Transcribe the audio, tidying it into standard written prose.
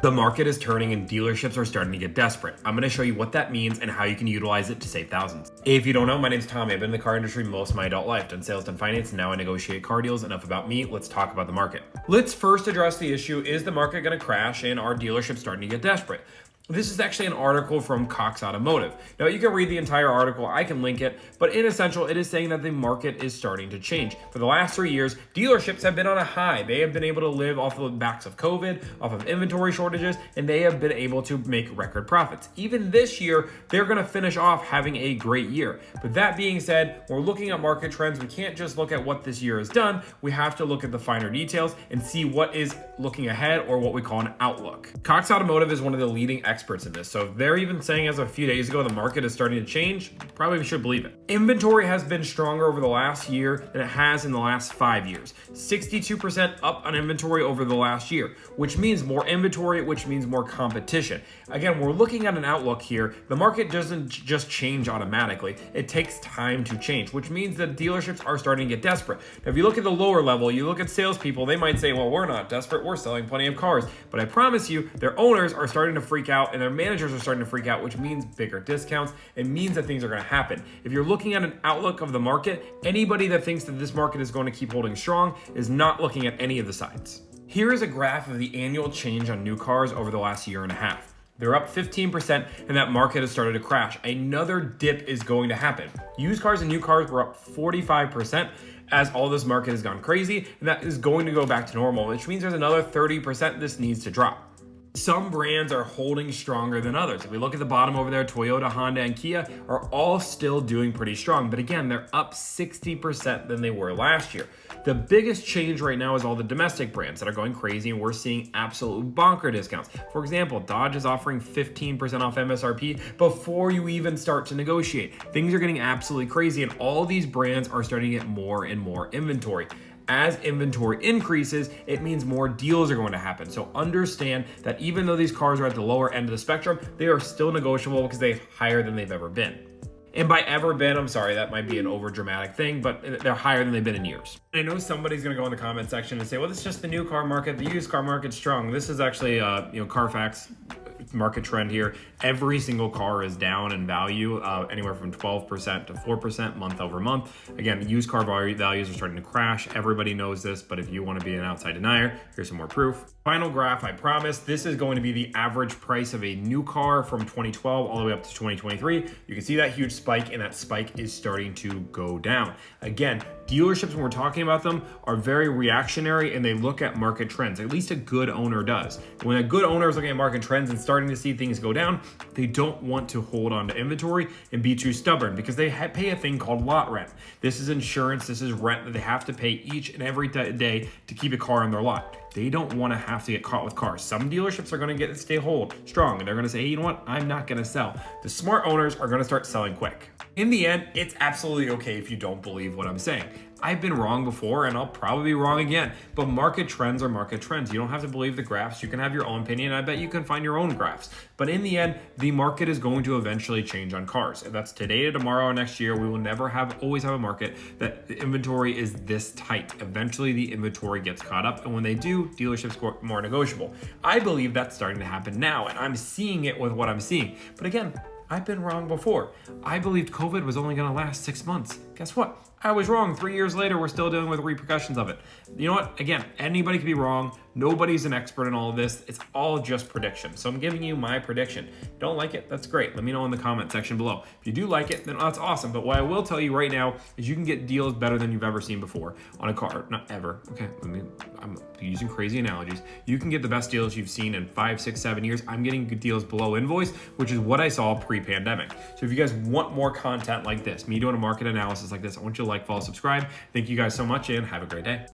The market is turning and dealerships are starting to get desperate. I'm going to show you what that means and how you can utilize it to save thousands. If you don't know, my name's Tommy. I've been in the car industry most of my adult life, done sales, done finance, and now I negotiate car deals. Enough about me, let's talk about the market. Let's first address the issue, is the market going to crash and are dealerships starting to get desperate? This is actually an article from Cox Automotive. Now, you can read the entire article, I can link it, but in essential, it is saying that the market is starting to change. For the last 3 years, dealerships have been on a high. They have been able to live off of the backs of COVID, off of inventory shortages, and they have been able to make record profits. Even this year, they're gonna finish off having a great year. But that being said, we're looking at market trends. We can't just look at what this year has done. We have to look at the finer details and see what is looking ahead, or what we call an outlook. Cox Automotive is one of the leading experts in this. So if they're even saying as of a few days ago the market is starting to change, probably should believe it. Inventory has been stronger over the last year than it has in the last 5 years. 62% up on inventory over the last year, which means more inventory, which means more competition. Again, we're looking at an outlook here. The market doesn't just change automatically. It takes time to change, which means that dealerships are starting to get desperate. Now, if you look at the lower level, you look at salespeople, they might say, well, we're not desperate. We're selling plenty of cars. But I promise you, their owners are starting to freak out and their managers are starting to freak out, which means bigger discounts. It means that things are going to happen. If you're looking at an outlook of the market, anybody that thinks that this market is going to keep holding strong is not looking at any of the signs. Here is a graph of the annual change on new cars over the last year and a half. They're up 15% and that market has started to crash. Another dip is going to happen. Used cars and new cars were up 45% as all this market has gone crazy, and that is going to go back to normal, which means there's another 30% this needs to drop. Some brands are holding stronger than others. If we look at the bottom over there, Toyota, Honda, and Kia are all still doing pretty strong. But again, they're up 60% than they were last year. The biggest change right now is all the domestic brands that are going crazy, and we're seeing absolute bonker discounts. For example, Dodge is offering 15% off MSRP before you even start to negotiate. Things are getting absolutely crazy, and all these brands are starting to get more and more inventory. As inventory increases, it means more deals are going to happen. So understand that even though these cars are at the lower end of the spectrum, they are still negotiable because they're higher than they've ever been. And by ever been, I'm sorry, that might be an over dramatic thing, but they're higher than they've been in years. I know somebody's gonna go in the comment section and say, well, this is just the new car market, the used car market's strong. This is actually Carfax market trend here. Every single car is down in value, anywhere from 12% to 4% month over month. Again, used car values are starting to crash. Everybody knows this, but if you want to be an outside denier, here's some more proof. Final graph, I promise. This is going to be the average price of a new car from 2012 all the way up to 2023. You can see that huge spike, and that spike is starting to go down. Again, dealerships, when we're talking about them, are very reactionary and they look at market trends. At least a good owner does. When a good owner is looking at market trends and starting to see things go down, they don't want to hold on to inventory and be too stubborn because they pay a thing called lot rent. This is insurance, this is rent that they have to pay each and every day to keep a car on their lot. They don't want to have to get caught with cars. Some dealerships are going to stay strong, and they're going to say, hey, you know what? I'm not going to sell. The smart owners are going to start selling quick. In the end, it's absolutely okay if you don't believe what I'm saying. I've been wrong before, and I'll probably be wrong again, but market trends are market trends. You don't have to believe the graphs. You can have your own opinion. I bet you can find your own graphs. But in the end, the market is going to eventually change on cars. If that's today to tomorrow or next year, we will never always have a market that the inventory is this tight. Eventually, the inventory gets caught up, and when they do, dealerships get more negotiable. I believe that's starting to happen now, and I'm seeing it with what I'm seeing. But again, I've been wrong before. I believed COVID was only going to last 6 months. Guess what? I was wrong. 3 years later, we're still dealing with repercussions of it. You know what? Again, anybody can be wrong. Nobody's an expert in all of this. It's all just prediction. So I'm giving you my prediction. Don't like it? That's great. Let me know in the comment section below. If you do like it, then that's awesome. But what I will tell you right now is you can get deals better than you've ever seen before on a car. Not ever. Okay, I'm using crazy analogies. You can get the best deals you've seen in 5, 6, 7 years. I'm getting good deals below invoice, which is what I saw pre-pandemic. So if you guys want more content like this, me doing a market analysis like this, I want you to like, follow, subscribe. Thank you guys so much, and have a great day.